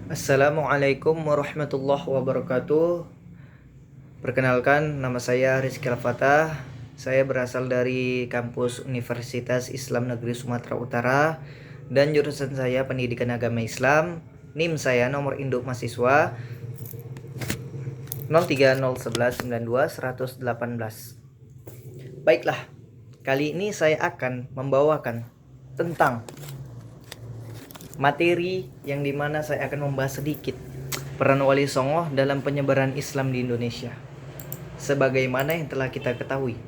Assalamualaikum warahmatullahi wabarakatuh. Perkenalkan, nama saya Rizky Al-Fatah. Saya berasal dari kampus Universitas Islam Negeri Sumatera Utara dan jurusan saya Pendidikan Agama Islam. NIM saya nomor induk mahasiswa 0301192118. Baiklah, kali ini saya akan membawakan tentang materi yang dimana saya akan membahas sedikit peran Wali Songo dalam penyebaran Islam di Indonesia. Sebagaimana yang telah kita ketahui,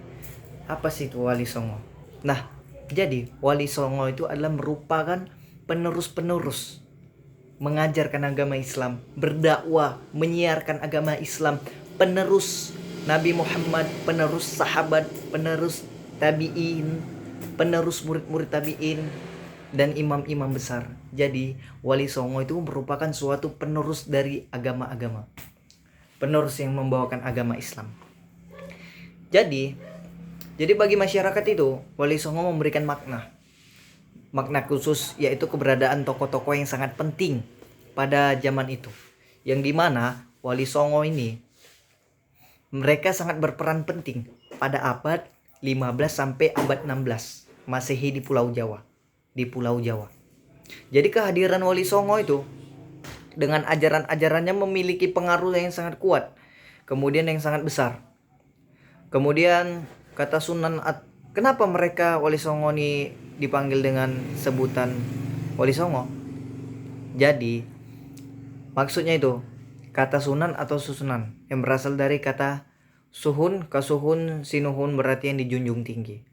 apa sih itu Wali Songo? Nah, jadi Wali Songo itu adalah merupakan penerus-penerus mengajarkan agama Islam, berdakwah, menyiarkan agama Islam, penerus Nabi Muhammad, penerus sahabat, penerus tabi'in, penerus murid-murid tabi'in, dan imam-imam besar. Jadi Wali Songo itu merupakan suatu penerus dari agama-agama, penerus yang membawakan agama Islam. Jadi bagi masyarakat itu Wali Songo memberikan makna khusus, yaitu keberadaan tokoh-tokoh yang sangat penting pada zaman itu, yang dimana Wali Songo ini mereka sangat berperan penting pada abad 15 sampai abad 16 Masehi di Pulau Jawa. Jadi kehadiran Wali Songo itu dengan ajaran-ajarannya memiliki pengaruh yang sangat kuat, kemudian yang sangat besar. Kemudian kata kenapa mereka Wali Songo ini dipanggil dengan sebutan Wali Songo? Jadi maksudnya itu kata Sunan atau Susunan yang berasal dari kata Suhun, Kasuhun, Sinuhun, berarti yang dijunjung tinggi.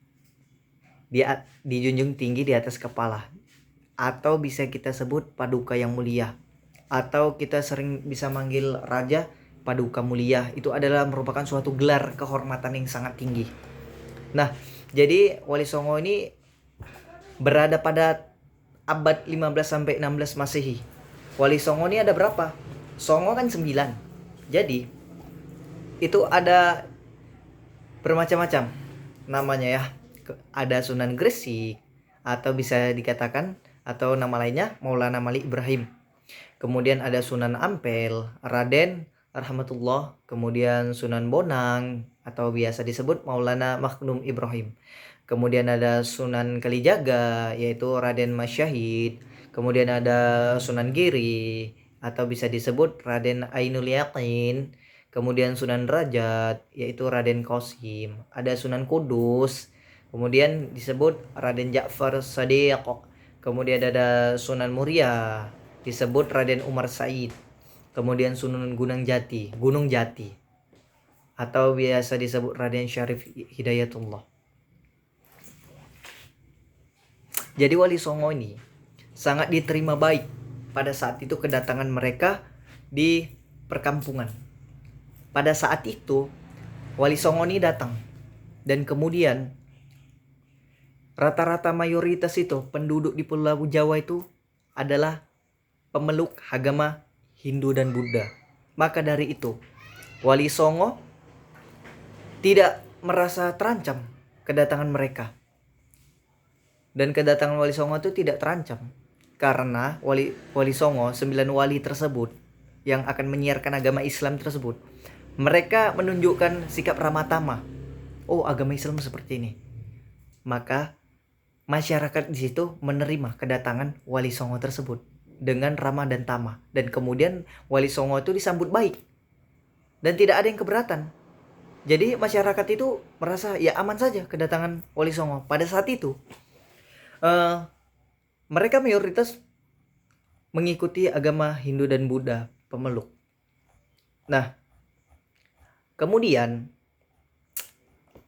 Dia dijunjung tinggi di atas kepala, atau bisa kita sebut paduka yang mulia, atau kita sering bisa manggil raja paduka mulia. Itu adalah merupakan suatu gelar kehormatan yang sangat tinggi. Nah, jadi Wali Songo ini berada pada abad 15 sampai 16 Masehi. Wali Songo ini ada berapa? Songo kan 9. Jadi itu ada bermacam-macam namanya ya. Ada Sunan Gresik, atau bisa dikatakan atau nama lainnya Maulana Malik Ibrahim. Kemudian ada Sunan Ampel, Raden Rahmatullah, kemudian Sunan Bonang atau biasa disebut Maulana Makhdum Ibrahim. Kemudian ada Sunan Kalijaga, yaitu Raden Masyahid. Kemudian ada Sunan Giri atau bisa disebut Raden Ainul Yakin. Kemudian Sunan Derajat, yaitu Raden Qasim. Ada Sunan Kudus, kemudian disebut Raden Ja'far Shadiq. Kemudian ada Sunan Muria, disebut Raden Umar Said. Kemudian Sunan Gunung Jati, atau biasa disebut Raden Syarif Hidayatullah. Jadi Wali Songo ini sangat diterima baik pada saat itu kedatangan mereka di perkampungan. Pada saat itu Wali Songo ini datang, dan kemudian rata-rata mayoritas itu penduduk di Pulau Jawa itu adalah pemeluk agama Hindu dan Buddha. Maka dari itu Wali Songo tidak merasa terancam kedatangan mereka. Dan kedatangan Wali Songo itu tidak terancam karena Wali Songo, 9 wali tersebut yang akan menyiarkan agama Islam tersebut, mereka menunjukkan sikap ramah tamah. Oh, agama Islam seperti ini. Maka masyarakat di situ menerima kedatangan Wali Songo tersebut dengan ramah dan tamah, dan kemudian Wali Songo itu disambut baik dan tidak ada yang keberatan. Jadi masyarakat itu merasa ya aman saja kedatangan Wali Songo. Pada saat itu mereka mayoritas mengikuti agama Hindu dan Buddha pemeluk. Nah, kemudian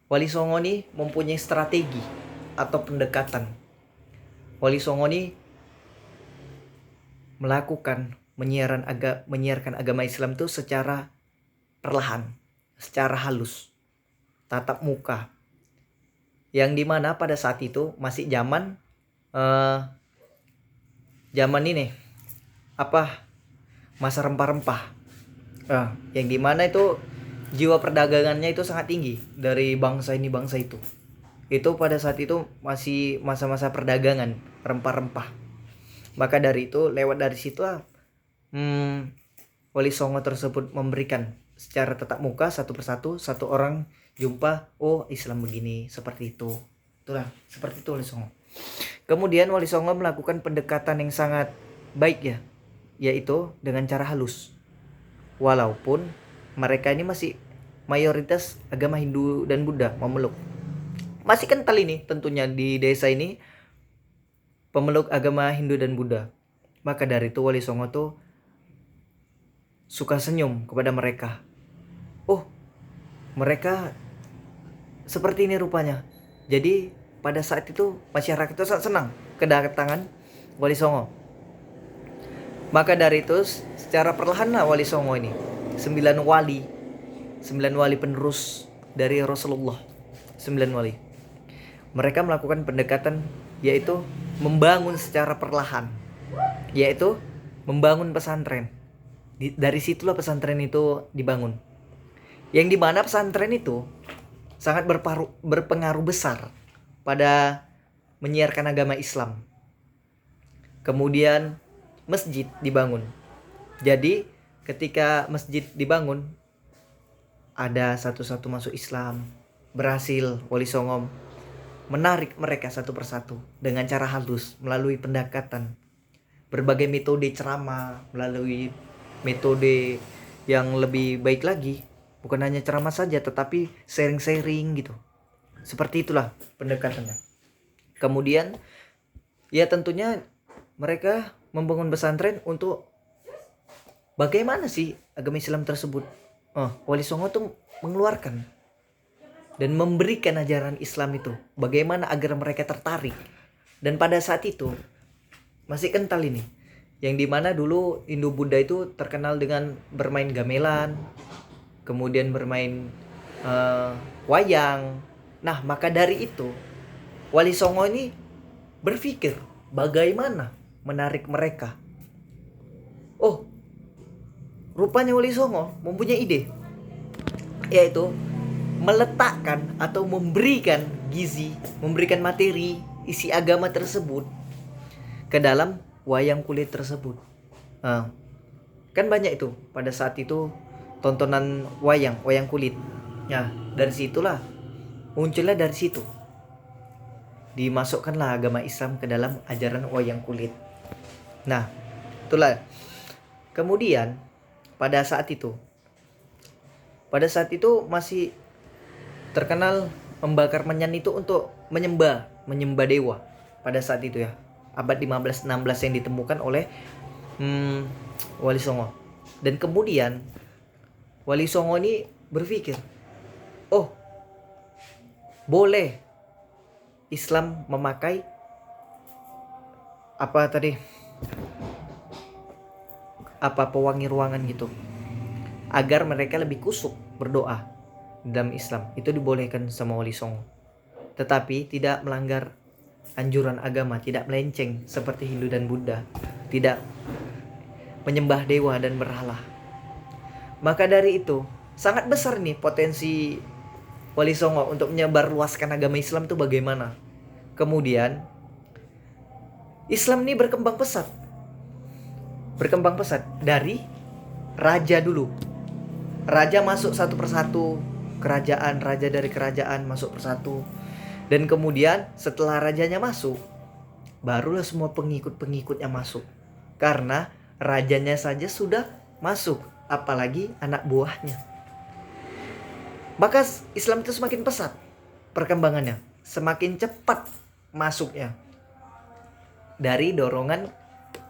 Wali Songo ini mempunyai strategi atau pendekatan. Wali Songo ini melakukan menyiarkan agama Islam itu secara perlahan, secara halus, tatap muka, yang dimana pada saat itu masih zaman ini masa rempah-rempah, yang dimana itu jiwa perdagangannya itu sangat tinggi dari bangsa ini bangsa itu. Itu pada saat itu masih masa-masa perdagangan rempah-rempah. Maka dari itu lewat dari situ Wali Songo tersebut memberikan secara tatap muka satu persatu, satu orang jumpa, oh Islam begini, seperti itu. Itulah, seperti itu Wali Songo. Kemudian Wali Songo melakukan pendekatan yang sangat baik ya, yaitu dengan cara halus. Walaupun mereka ini masih mayoritas agama Hindu dan Buddha memeluk. Masih kental ini tentunya di desa ini pemeluk agama Hindu dan Buddha. Maka dari itu Wali Songo tuh suka senyum kepada mereka. Oh, mereka seperti ini rupanya. Jadi pada saat itu masyarakat itu sangat senang kedatangan Wali Songo. Maka dari itu secara perlahan lah Wali Songo ini 9 wali penerus dari Rasulullah, 9 wali. Mereka melakukan pendekatan yaitu membangun secara perlahan, yaitu membangun pesantren. Dari situlah pesantren itu dibangun. Yang dimana pesantren itu sangat berpengaruh besar pada menyiarkan agama Islam. Kemudian masjid dibangun. Jadi ketika masjid dibangun, ada satu-satu masuk Islam. Berhasil Wali Songo menarik mereka satu persatu dengan cara halus melalui pendekatan, berbagai metode ceramah, melalui metode yang lebih baik lagi, bukan hanya ceramah saja tetapi sharing-sharing gitu. Seperti itulah pendekatannya. Kemudian ya tentunya mereka membangun pesantren untuk bagaimana sih agama Islam tersebut. Wali Songo tuh mengeluarkan dan memberikan ajaran Islam itu, bagaimana agar mereka tertarik. Dan pada saat itu masih kental ini, yang dimana dulu Hindu Buddha itu terkenal dengan bermain gamelan, kemudian bermain wayang. Nah maka dari itu Wali Songo ini berpikir bagaimana menarik mereka. Oh, rupanya Wali Songo mempunyai ide, yaitu meletakkan atau memberikan gizi, memberikan materi isi agama tersebut ke dalam wayang kulit tersebut. Kan banyak itu pada saat itu tontonan wayang kulit. Ya, dari situlah munculnya, dari situ dimasukkanlah agama Islam ke dalam ajaran wayang kulit. Nah, itulah. Kemudian pada saat itu masih terkenal membakar menyan itu untuk menyembah dewa pada saat itu ya, abad 15-16 yang ditemukan oleh Wali Songo. Dan kemudian Wali Songo ini berpikir, oh boleh Islam memakai pewangi ruangan gitu, agar mereka lebih kusuk berdoa dalam Islam. Itu dibolehkan sama Wali Songo, tetapi tidak melanggar anjuran agama, tidak melenceng seperti Hindu dan Buddha, tidak menyembah dewa dan berhala. Maka dari itu sangat besar nih potensi Wali Songo untuk menyebarluaskan agama Islam itu bagaimana. Kemudian Islam ini berkembang pesat dari raja dulu. Raja masuk satu persatu, raja dari kerajaan masuk persatu. Dan kemudian setelah rajanya masuk, barulah semua pengikut-pengikutnya masuk. Karena rajanya saja sudah masuk, apalagi anak buahnya. Maka Islam itu semakin pesat perkembangannya, semakin cepat masuknya dari dorongan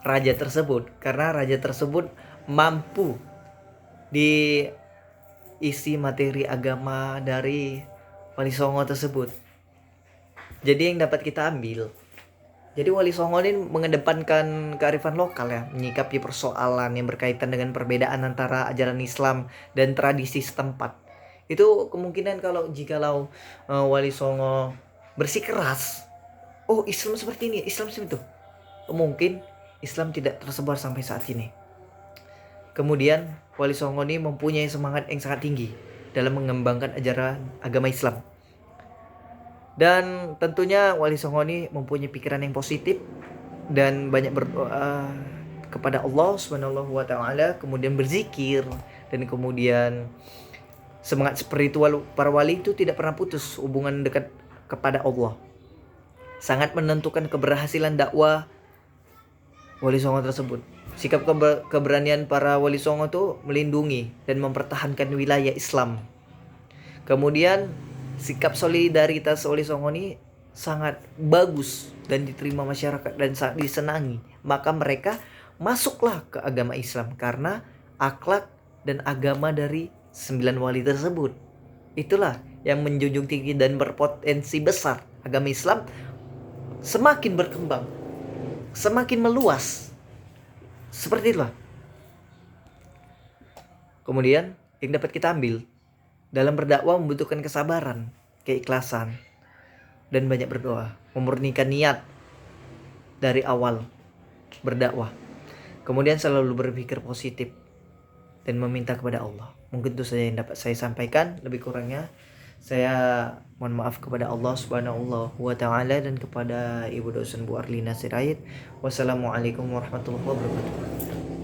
raja tersebut. Karena raja tersebut mampu diisi materi agama dari Wali Songo tersebut. Jadi yang dapat kita ambil, jadi Wali Songo ini mengedepankan kearifan lokal ya, menyikapi persoalan yang berkaitan dengan perbedaan antara ajaran Islam dan tradisi setempat. Itu kemungkinan jikalau Wali Songo bersikeras, oh Islam seperti ini, Islam seperti itu, mungkin Islam tidak tersebar sampai saat ini. Kemudian Wali Songo ini mempunyai semangat yang sangat tinggi dalam mengembangkan ajaran agama Islam. Dan tentunya Wali Songo ini mempunyai pikiran yang positif dan banyak berdoa kepada Allah Subhanahu wa taala, kemudian berzikir, dan kemudian semangat spiritual para wali itu tidak pernah putus hubungan dekat kepada Allah. Sangat menentukan keberhasilan dakwah Wali Songo tersebut. Sikap keberanian para Wali Songo itu melindungi dan mempertahankan wilayah Islam. Kemudian sikap solidaritas Wali Songo ini sangat bagus dan diterima masyarakat dan sangat disenangi. Maka mereka masuklah ke agama Islam karena akhlak dan agama dari 9 wali tersebut. Itulah yang menjunjung tinggi dan berpotensi besar. Agama Islam semakin berkembang, semakin meluas. Seperti itulah. Kemudian yang dapat kita ambil, dalam berdakwah membutuhkan kesabaran, keikhlasan, dan banyak berdoa. Memurnikan niat dari awal berdakwah. Kemudian selalu berpikir positif dan meminta kepada Allah. Mungkin itu saja yang dapat saya sampaikan. Lebih kurangnya saya mohon maaf kepada Allah Subhanahu wa taala dan kepada Ibu dosen Bu Arlina Sirait. Wassalamualaikum warahmatullahi wabarakatuh.